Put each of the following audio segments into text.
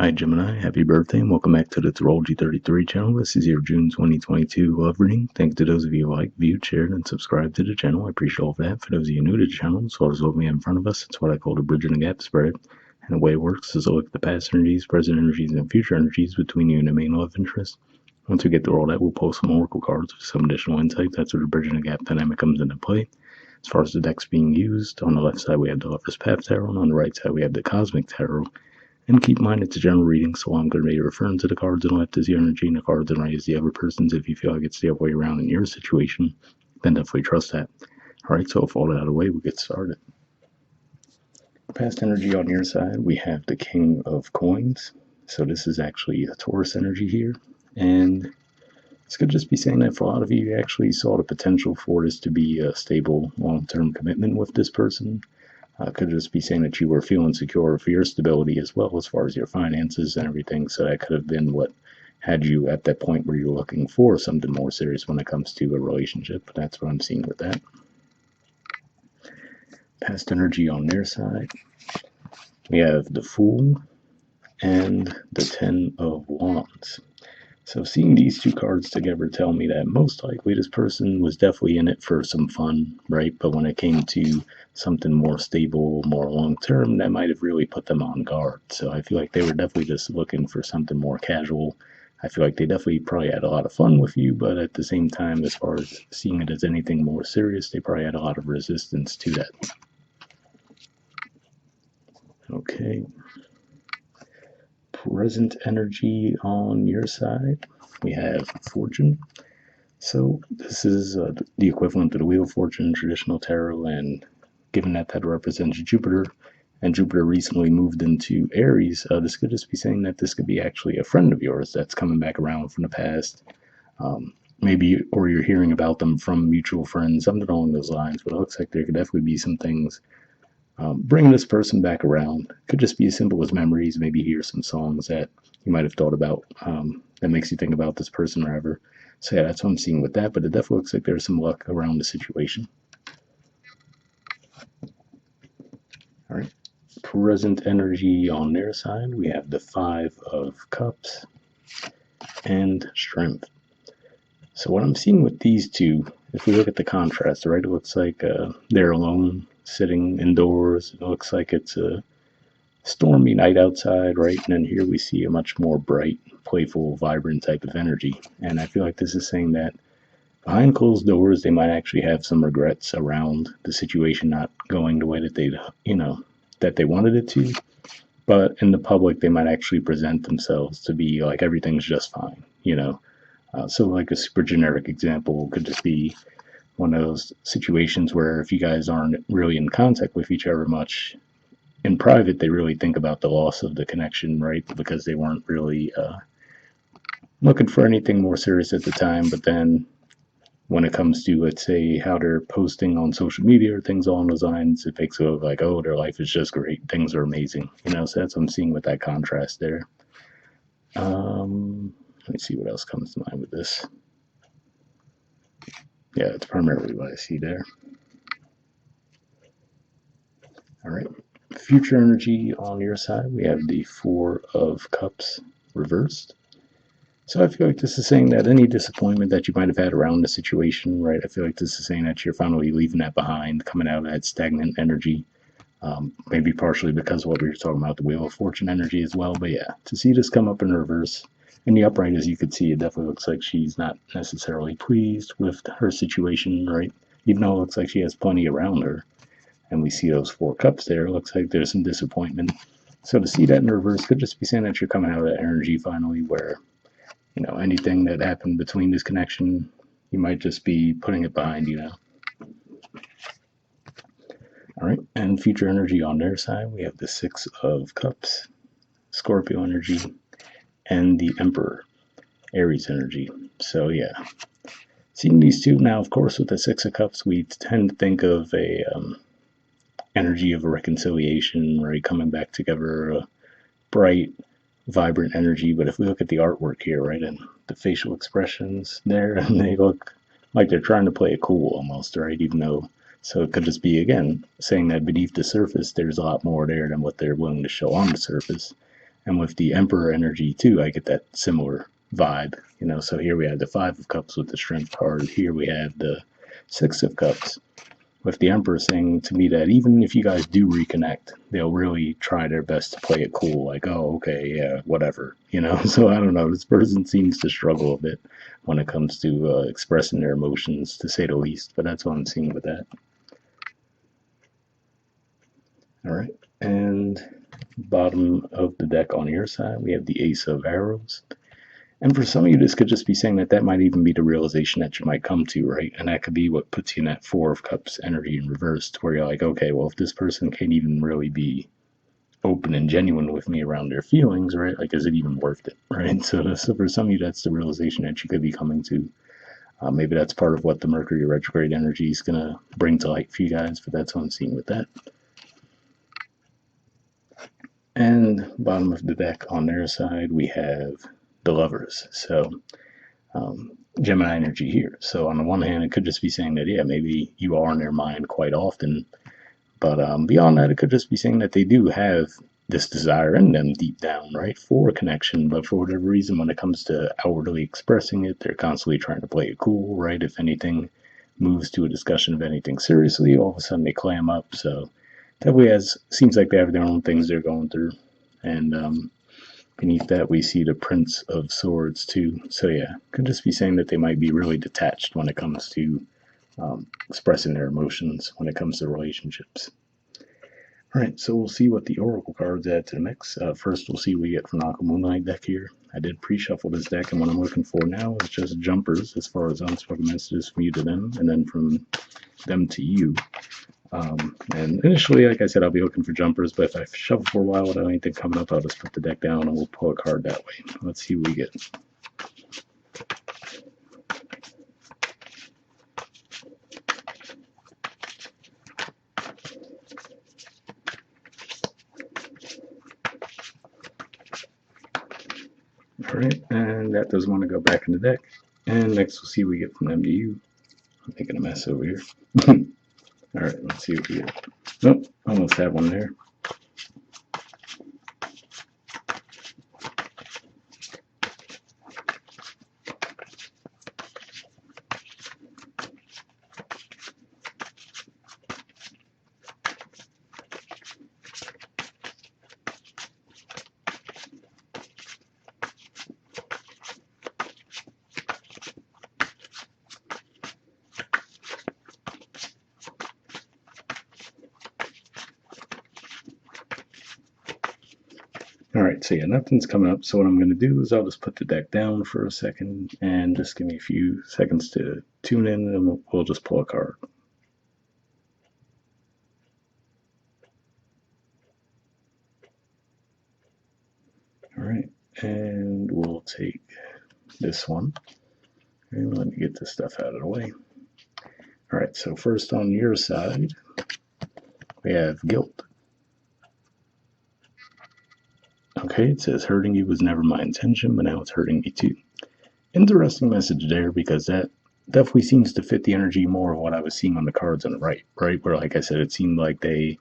Hi Gemini, happy birthday and welcome back to the Astrology 33 channel. This is your June 2022 love reading. Thanks to those of you who liked, viewed, shared, and subscribed to the channel. I appreciate all of that. For those of you new to the channel, as well as what we have in front of us, it's what I call the bridge and the gap spread. And the way it works is to look at the past energies, present energies, and future energies between you and the main love interest. Once we get through all that, we'll pull some oracle cards with some additional insights. That's where the bridge and the gap dynamic comes into play. As far as the decks being used, on the left side we have the Lover's Path Tarot, and on the right side we have the Cosmic Tarot. And keep in mind it's a general reading, so I'm going to be referring to the cards on the left as the energy and the cards on the right as the other person's. If you feel like it's the other way around in your situation, then definitely trust that. Alright, so with all that out of the way, we'll get started. Past energy on your side, we have the King of Coins. So this is actually a Taurus energy here. And this could just be saying that for a lot of you actually saw the potential for this to be a stable, long-term commitment with this person. Could just be saying that you were feeling secure for your stability as well as far as your finances and everything. So that could have been what had you at that point where you're looking for something more serious when it comes to a relationship. That's what I'm seeing with that. Past energy on their side, we have the Fool and the Ten of Wands. So seeing these two cards together tell me that most likely this person was definitely in it for some fun, right? But when it came to something more stable, more long-term, that might have really put them on guard. So I feel like they were definitely just looking for something more casual. I feel like they definitely probably had a lot of fun with you, but at the same time, as far as seeing it as anything more serious, they probably had a lot of resistance to that. Okay. Present energy on your side, we have Fortune. So this is the equivalent to the Wheel of Fortune in traditional tarot, and given that that represents Jupiter, and Jupiter recently moved into Aries, this could just be saying that this could be actually a friend of yours that's coming back around from the past. Maybe, or you're hearing about them from mutual friends, something along those lines, but it looks like there could definitely be some things bringing this person back around. Could just be as simple as memories, maybe hear some songs that you might have thought about that makes you think about this person or ever. So yeah, that's what I'm seeing with that, but it definitely looks like there's some luck around the situation. All right, present energy on their side, we have the Five of Cups and Strength. So what I'm seeing with these two, if we look at the contrast, right, it looks like they're alone, sitting indoors. It looks like it's a stormy night outside, right? And then here we see a much more bright, playful, vibrant type of energy. And I feel like this is saying that behind closed doors, they might actually have some regrets around the situation not going the way that they wanted it to. But in the public, they might actually present themselves to be like everything's just fine, So like a super generic example could just be one of those situations where if you guys aren't really in contact with each other much, in private, they really think about the loss of the connection, right? Because they weren't really looking for anything more serious at the time. But then when it comes to, let's say, how they're posting on social media or things along those lines, it makes it look like, oh, their life is just great. Things are amazing. So that's what I'm seeing with that contrast there. Let me see what else comes to mind with this. Yeah, it's primarily what I see there. All right. Future energy on your side, we have the Four of Cups reversed. So I feel like this is saying that any disappointment that you might have had around the situation, right? I feel like this is saying that you're finally leaving that behind, coming out of that stagnant energy. Maybe partially because of what we were talking about, the Wheel of Fortune energy as well. But yeah, to see this come up in reverse, in the upright, as you could see, it definitely looks like she's not necessarily pleased with her situation, right? Even though it looks like she has plenty around her. And we see those Four Cups there. It looks like there's some disappointment. So to see that in reverse could just be saying that you're coming out of that energy finally where, anything that happened between this connection, you might just be putting it behind you now. All right, and future energy on their side, we have the Six of Cups, Scorpio energy, and the Emperor, Aries energy. So yeah, seeing these two now, of course, with the Six of Cups, we tend to think of a energy of a reconciliation, right? Coming back together, a bright, vibrant energy. But if we look at the artwork here, right, and the facial expressions there, and they look like they're trying to play it cool almost, right? Even though, so it could just be, again, saying that beneath the surface, there's a lot more there than what they're willing to show on the surface. And with the Emperor energy too, I get that similar vibe, you know. So here we have the Five of Cups with the Strength card. Here we have the Six of Cups with the Emperor saying to me that even if you guys do reconnect, they'll really try their best to play it cool, like, oh, okay, yeah, whatever, you know. So I don't know. This person seems to struggle a bit when it comes to expressing their emotions, to say the least. But that's what I'm seeing with that. All right, and bottom of the deck on your side, we have the Ace of Arrows. And for some of you, this could just be saying that that might even be the realization that you might come to, right? And that could be what puts you in that Four of Cups energy in reverse, to where you're like, okay, well, if this person can't even really be open and genuine with me around their feelings, right? Like, is it even worth it, right? So for some of you, that's the realization that you could be coming to. Maybe that's part of what the Mercury retrograde energy is going to bring to light for you guys, but that's what I'm seeing with that. And bottom of the deck on their side, we have the Lovers. So Gemini energy here. So on the one hand, it could just be saying that, yeah, maybe you are in their mind quite often. But beyond that, it could just be saying that they do have this desire in them deep down, right, for a connection. But for whatever reason, when it comes to outwardly expressing it, they're constantly trying to play it cool, right? If anything moves to a discussion of anything seriously, all of a sudden they clam up. So definitely seems like they have their own things they're going through. And beneath that, we see the Prince of Swords too. So yeah, could just be saying that they might be really detached when it comes to expressing their emotions when it comes to relationships. All right, so we'll see what the Oracle cards add to the mix. First, we'll see what we get from the Aqua Moonlight deck here. I did pre-shuffle this deck, and what I'm looking for now is just jumpers as far as unspoken messages from you to them, and then from them to you. And initially, like I said, I'll be looking for jumpers, but if I shuffle for a while without anything coming up, I'll just put the deck down and we'll pull a card that way. Let's see what we get. All right, and that does want to go back in the deck. And next, we'll see what we get from them to you. I'm making a mess over here. All right, let's see what we get. Nope, almost had one there. All right, so yeah, nothing's coming up. So what I'm going to do is I'll just put the deck down for a second and just give me a few seconds to tune in, and we'll just pull a card. All right, and we'll take this one. And let me get this stuff out of the way. All right, so first on your side, we have guilt. Okay, it says hurting you was never my intention, but now it's hurting me too. Interesting message there, because that definitely seems to fit the energy more of what I was seeing on the cards on the right, where, like I said, it seemed like they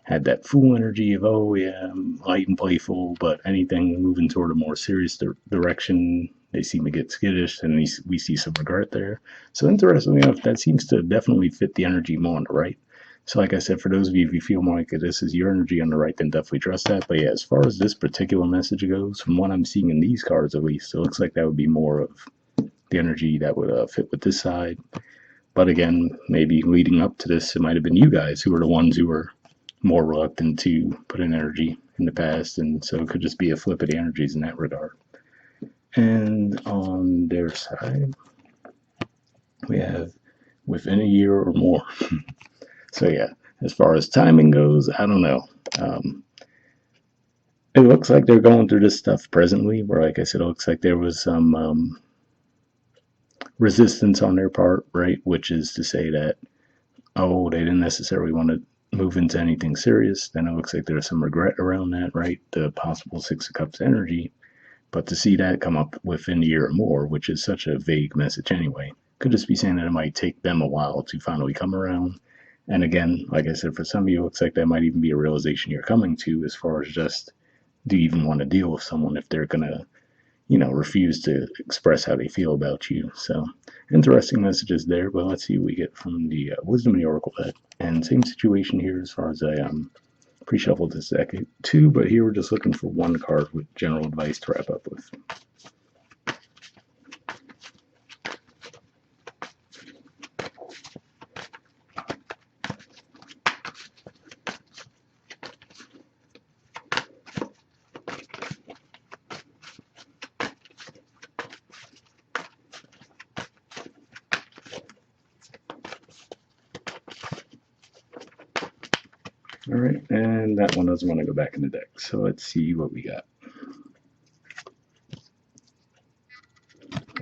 had that fool energy of, oh yeah, I'm light and playful, but anything moving toward a more serious direction, they seem to get skittish, and we see some regret there. So interestingly enough, that seems to definitely fit the energy more on the right. So like I said, for those of you, if you feel more like this is your energy on the right, then definitely trust that. But yeah, as far as this particular message goes, from what I'm seeing in these cards at least, it looks like that would be more of the energy that would fit with this side. But again, maybe leading up to this, it might have been you guys who were the ones who were more reluctant to put in energy in the past, and so it could just be a flip of the energies in that regard. And on their side, we have within a year or more. So yeah, as far as timing goes, I don't know. It looks like they're going through this stuff presently, where, like I said, it looks like there was some resistance on their part, right? Which is to say that, oh, they didn't necessarily want to move into anything serious. Then it looks like there's some regret around that, right? The possible Six of Cups energy. But to see that come up within a year or more, which is such a vague message anyway, could just be saying that it might take them a while to finally come around. And again, like I said, for some of you, it looks like that might even be a realization you're coming to, as far as just do you even want to deal with someone if they're gonna, refuse to express how they feel about you? So interesting messages there. But let's see what we get from the Wisdom of the Oracle deck. And same situation here as far as I pre-shuffled this deck too. But here we're just looking for one card with general advice to wrap up with. All right, and that one doesn't want to go back in the deck. So let's see what we got.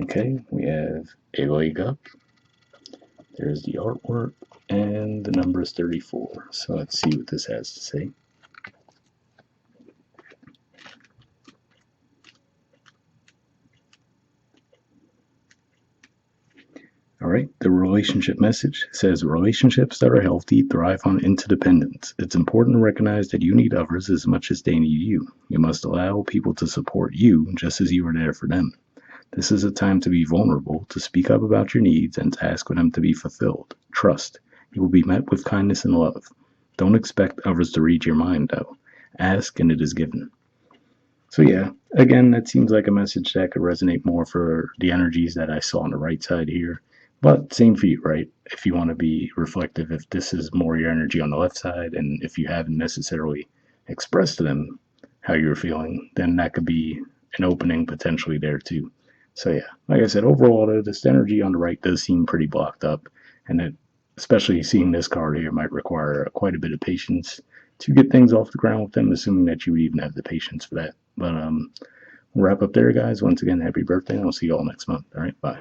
Okay, we have a leg up. There's the artwork, and the number is 34. So let's see what this has to say. All right, the relationship message says relationships that are healthy thrive on interdependence. It's important to recognize that you need others as much as they need you. You must allow people to support you just as you are there for them. This is a time to be vulnerable, to speak up about your needs, and to ask for them to be fulfilled. Trust. You will be met with kindness and love. Don't expect others to read your mind, though. Ask and it is given. So yeah, again, that seems like a message that could resonate more for the energies that I saw on the right side here. But same for you, right? If you want to be reflective, if this is more your energy on the left side, and if you haven't necessarily expressed to them how you're feeling, then that could be an opening potentially there too. So yeah, like I said, overall, this energy on the right does seem pretty blocked up, and it, especially seeing this card here, might require quite a bit of patience to get things off the ground with them, assuming that you even have the patience for that. But we'll wrap up there, guys. Once again, happy birthday, and I'll see you all next month. All right, bye.